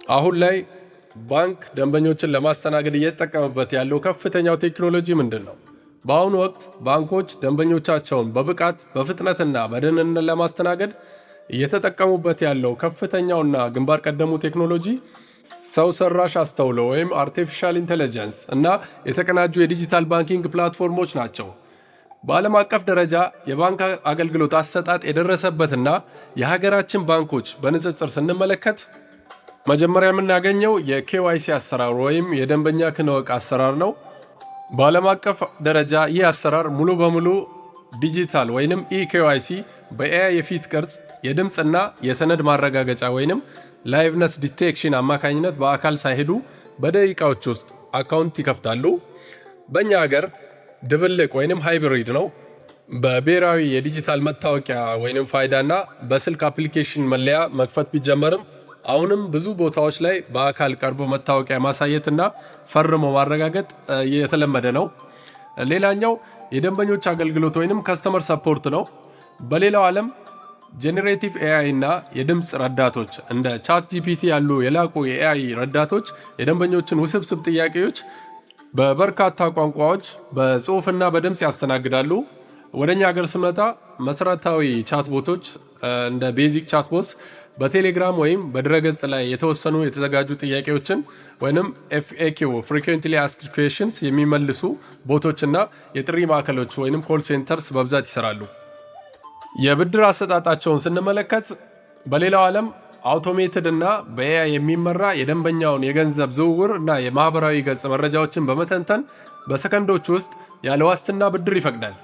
አሁን ላይ ባንክ ደንበኞችን ለማስተናገድ እየተጠቀመበት ያለው ከፍተኛው ቴክኖሎጂ ምንድነው? በአሁኑ ወቅት ባንኮች ደንበኞቻቸውን በብቃት በፍጥነትና በደህንነት ለማስተናገድ እየተጠቀሙበት ያለው ከፍተኛውና ግንባር ቀደሙ ቴክኖሎጂ ሰው ሰራሽ አስተውሎ ወይም አርቲፊሻል ኢንተለጀንስ እና የተቀናጁ የዲጂታል ባንኪንግ ፕላትፎርሞች ናቸው። በዓለም አቀፍ ደረጃ የባንክ አገልግሎት አሰጣጥ የደረሰበትና የሀገራችን ባንኮች በንጽጽር ስንመለከት መጀመሪያ የምናገኘው የኬዋይሲ አሰራር ወይም የደንበኛ ክንወቅ አሰራር ነው። በዓለም አቀፍ ደረጃ ይህ አሰራር ሙሉ በሙሉ ዲጂታል ወይም ኢኬዋይሲ በኤአይ የፊት ቅርጽ የድምፅና የሰነድ ማረጋገጫ ወይም ላይቭነስ ዲቴክሽን አማካኝነት በአካል ሳይሄዱ በደቂቃዎች ውስጥ አካውንት ይከፍታሉ። በእኛ ሀገር ድብልቅ ወይም ሃይብሪድ ነው። በብሔራዊ የዲጂታል መታወቂያ ወይም ፋይዳና በስልክ አፕሊኬሽን መለያ መክፈት ቢጀመርም አሁንም ብዙ ቦታዎች ላይ በአካል ቀርቦ መታወቂያ ማሳየትና ፈርሞ ማረጋገጥ የተለመደ ነው። ሌላኛው የደንበኞች አገልግሎት ወይም ከስተመር ሰፖርት ነው። በሌላው ዓለም ጄኔሬቲቭ ኤአይ እና የድምፅ ረዳቶች እንደ ቻት ጂፒቲ ያሉ የላቁ የኤአይ ረዳቶች የደንበኞችን ውስብስብ ጥያቄዎች በበርካታ ቋንቋዎች በጽሁፍና በድምፅ ያስተናግዳሉ። ወደኛ ሀገር ስመጣ መሰረታዊ ቻትቦቶች እንደ ቤዚክ ቻትቦትስ በቴሌግራም ወይም በድረገጽ ላይ የተወሰኑ የተዘጋጁ ጥያቄዎችን ወይም ኤፍኤኪው ፍሪኩዌንትሊ አስክድ ኩዌስችንስ የሚመልሱ ቦቶችና የጥሪ ማዕከሎች ወይም ኮል ሴንተርስ በብዛት ይሰራሉ። የብድር አሰጣጣቸውን ስንመለከት በሌላው ዓለም አውቶሜትድ እና በኤአይ የሚመራ የደንበኛውን የገንዘብ ዝውውር እና የማህበራዊ ገጽ መረጃዎችን በመተንተን በሰከንዶች ውስጥ ያለ ዋስትና ብድር ይፈቅዳል።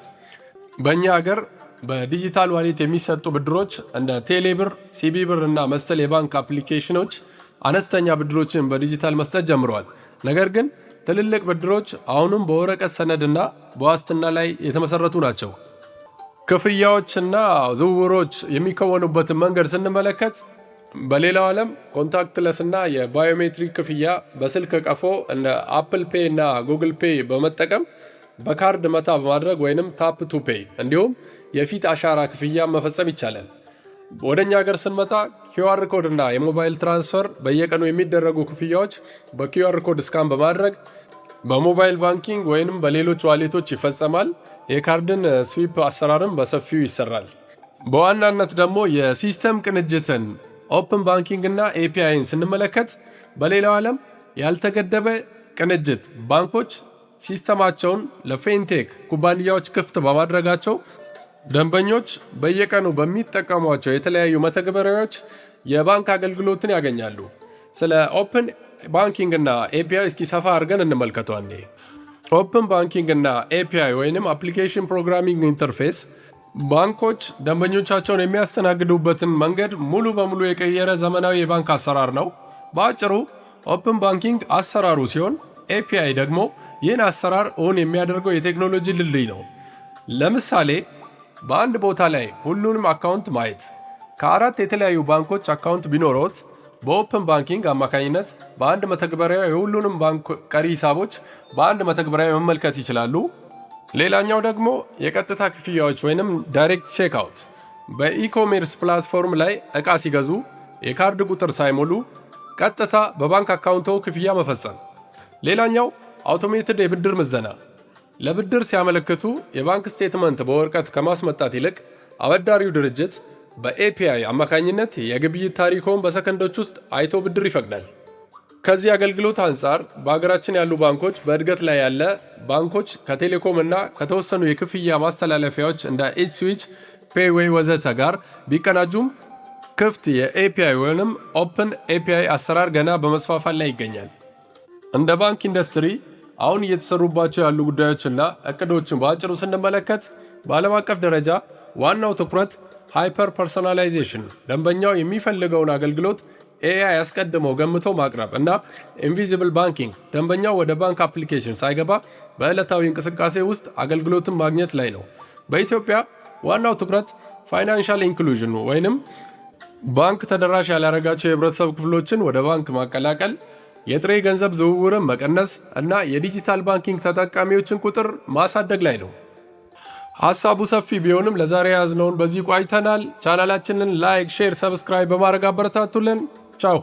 በእኛ ሀገር በዲጂታል ዋሌት የሚሰጡ ብድሮች እንደ ቴሌብር፣ ሲቢብር እና መሰል የባንክ አፕሊኬሽኖች አነስተኛ ብድሮችን በዲጂታል መስጠት ጀምረዋል። ነገር ግን ትልልቅ ብድሮች አሁንም በወረቀት ሰነድና በዋስትና ላይ የተመሰረቱ ናቸው። ክፍያዎችና ዝውውሮች የሚከወኑበትን መንገድ ስንመለከት በሌላው ዓለም ኮንታክትለስ እና የባዮሜትሪክ ክፍያ በስልክ ቀፎ እንደ አፕል ፔይ እና ጉግል ፔይ በመጠቀም በካርድ መታ በማድረግ ወይም ታፕ ቱ ፔይ እንዲሁም የፊት አሻራ ክፍያ መፈጸም ይቻላል። ወደኛ ሀገር ስንመጣ ኪዩአር ኮድ እና የሞባይል ትራንስፈር በየቀኑ የሚደረጉ ክፍያዎች በኪዩአር ኮድ ስካን በማድረግ በሞባይል ባንኪንግ ወይም በሌሎች ዋሌቶች ይፈጸማል። የካርድን ስዊፕ አሰራርም በሰፊው ይሰራል። በዋናነት ደግሞ የሲስተም ቅንጅትን ኦፕን ባንኪንግ እና ኤፒአይን ስንመለከት በሌላው ዓለም ያልተገደበ ቅንጅት ባንኮች ሲስተማቸውን ለፌንቴክ ኩባንያዎች ክፍት በማድረጋቸው ደንበኞች በየቀኑ በሚጠቀሟቸው የተለያዩ መተግበሪያዎች የባንክ አገልግሎትን ያገኛሉ። ስለ ኦፕን ባንኪንግ እና ኤፒአይ እስኪ ሰፋ አድርገን እንመልከቷል። ኦፕን ባንኪንግ እና ኤፒአይ ወይም አፕሊኬሽን ፕሮግራሚንግ ኢንተርፌስ ባንኮች ደንበኞቻቸውን የሚያስተናግዱበትን መንገድ ሙሉ በሙሉ የቀየረ ዘመናዊ የባንክ አሰራር ነው። በአጭሩ ኦፕን ባንኪንግ አሰራሩ ሲሆን ኤፒአይ ደግሞ ይህን አሰራር እውን የሚያደርገው የቴክኖሎጂ ድልድይ ነው። ለምሳሌ በአንድ ቦታ ላይ ሁሉንም አካውንት ማየት። ከ4 የተለያዩ ባንኮች አካውንት ቢኖረዎት በኦፕን ባንኪንግ አማካኝነት በአንድ መተግበሪያ የሁሉንም ባንክ ቀሪ ሂሳቦች በአንድ መተግበሪያ መመልከት ይችላሉ። ሌላኛው ደግሞ የቀጥታ ክፍያዎች ወይም ዳይሬክት ቼክ አውት። በኢኮሜርስ ፕላትፎርም ላይ ዕቃ ሲገዙ የካርድ ቁጥር ሳይሞሉ ቀጥታ በባንክ አካውንቶ ክፍያ መፈጸም። ሌላኛው አውቶሜትድ የብድር ምዘና። ለብድር ሲያመለክቱ የባንክ ስቴትመንት በወረቀት ከማስመጣት ይልቅ አበዳሪው ድርጅት በኤፒአይ አማካኝነት የግብይት ታሪኮን በሰከንዶች ውስጥ አይቶ ብድር ይፈቅዳል። ከዚህ አገልግሎት አንጻር በሀገራችን ያሉ ባንኮች በእድገት ላይ ያለ ባንኮች ከቴሌኮም እና ከተወሰኑ የክፍያ ማስተላለፊያዎች እንደ ኢትስዊች፣ ፔይዌይ ወዘተ ጋር ቢቀናጁም ክፍት የኤፒአይ ወይም ኦፕን ኤፒአይ አሰራር ገና በመስፋፋት ላይ ይገኛል። እንደ ባንክ ኢንዱስትሪ አሁን እየተሰሩባቸው ያሉ ጉዳዮችና እቅዶችን በአጭሩ ስንመለከት በዓለም አቀፍ ደረጃ ዋናው ትኩረት ሃይፐር ፐርሶናላይዜሽን፣ ደንበኛው የሚፈልገውን አገልግሎት ኤአይ አስቀድመው ገምቶ ማቅረብ እና ኢንቪዚብል ባንኪንግ፣ ደንበኛው ወደ ባንክ አፕሊኬሽን ሳይገባ በዕለታዊ እንቅስቃሴ ውስጥ አገልግሎትን ማግኘት ላይ ነው። በኢትዮጵያ ዋናው ትኩረት ፋይናንሻል ኢንክሉዥን ወይም ባንክ ተደራሽ ያላረጋቸው የህብረተሰብ ክፍሎችን ወደ ባንክ ማቀላቀል፣ የጥሬ ገንዘብ ዝውውርን መቀነስ እና የዲጂታል ባንኪንግ ተጠቃሚዎችን ቁጥር ማሳደግ ላይ ነው። ሐሳቡ ሰፊ ቢሆንም ለዛሬ ያዝነውን በዚህ ቋጭተናል። ቻናላችንን ላይክ፣ ሼር፣ ሰብስክራይብ በማድረግ አበረታቱልን። ቻው።